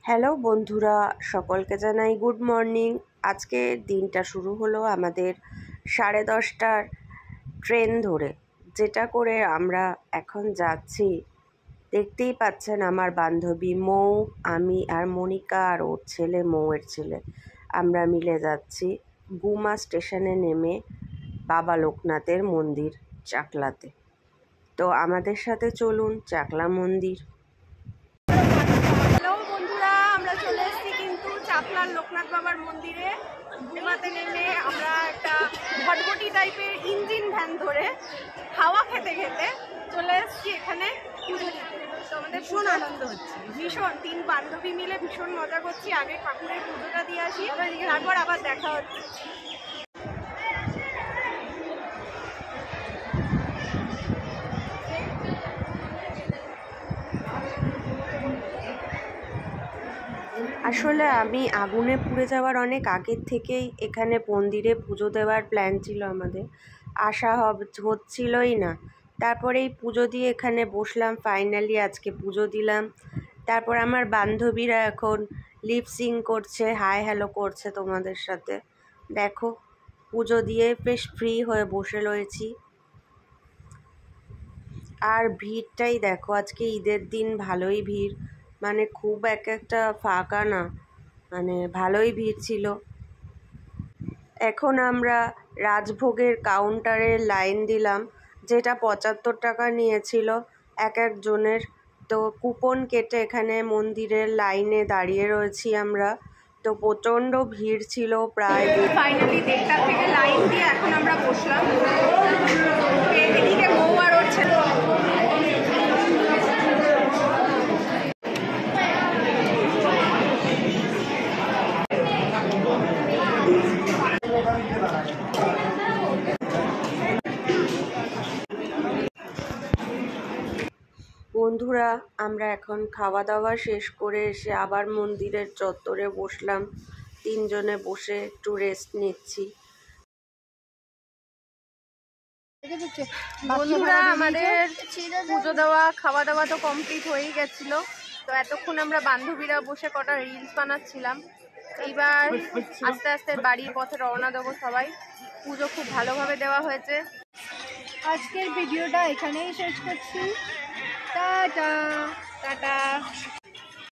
Hello বন্ধুরা, সকলকে জানাই গুড মর্নিং। আজকে দিনটা শুরু হলো আমাদের 10:30টার ট্রেন ধরে, যেটা করে আমরা এখন যাচ্ছি। দেখতেই পাচ্ছেন আমার বান্ধবী মৌ, আমি আর মনিকা আর ওর ছেলে, মৌয়ের ছেলে, আমরা মিলে যাচ্ছি গুমা স্টেশনে নেমে বাবা লোকনাথের মন্দির চাকলাতে। তো আমাদের সাথে চলুন চাকলা মন্দির। চলে এসেছি কিন্তু চাকলার লোকনাথ বাবার মন্দিরে। গুমাতে নেমে আমরা একটা ভটভটি টাইপের ইঞ্জিন ভ্যান ধরে হাওয়া খেতে খেতে চলে এসেছি এখানে পুজো দিতে। তো আমাদের ভীষণ আনন্দ হচ্ছে, ভীষণ 3 বান্ধবী মিলে ভীষণ মজা করছি। আগে ঠাকুরের পুজোটা দিয়ে আসি, তারপর আবার দেখা হচ্ছে। আসলে আমি আগুনে পুড়ে যাওয়ার অনেক আগের থেকেই এখানে মন্দিরে পুজো দেওয়ার প্ল্যান ছিল আমাদের, আসা হচ্ছিলই না। তারপরে এই পুজো দিয়ে এখানে বসলাম, ফাইনালি আজকে পুজো দিলাম। তারপর আমার বান্ধবীরা এখন লিপসিং করছে, হাই হ্যালো করছে তোমাদের সাথে। দেখো, পুজো দিয়ে বেশ ফ্রি হয়ে বসে রয়েছি। আর ভিড়টাই দেখো, আজকে ঈদের দিন ভালোই ভিড়, মানে খুব একটা ফাঁকা না, মানে ভালোই ভিড় ছিল। এখন আমরা রাজভোগের কাউন্টারে লাইন দিলাম, যেটা 75 টাকা নিয়েছিল এক একজনের। তো কুপন কেটে এখানে মন্দিরের লাইনে দাঁড়িয়ে রয়েছি আমরা। তো প্রচণ্ড ভিড় ছিল, প্রায় ফাইনালি 1:30 থেকে লাইন দিয়ে এখন আমরা বসলাম। এদিকে মৌ আর ওর ছেলে। বন্ধুরা, আমরা এখন খাওয়া দাওয়া শেষ করে এসে আবার মন্দিরের চত্বরে বসলাম। 3 জনে বসে একটু রেস্ট নিচ্ছি। বন্ধুরা, আমাদের পুজো দেওয়া খাওয়া দাওয়া তো কমপ্লিট হয়েই গেছিল। তো এতক্ষণ আমরা বান্ধবীরা বসে কটা রিলস বানাচ্ছিলাম। এইবার আস্তে আস্তে বাড়ির পথে রওনা দেবো সবাই। পুজো খুব ভালোভাবে দেওয়া হয়েছে। আজকের ভিডিওটা এখানেই শেষ করছি। Tata tata.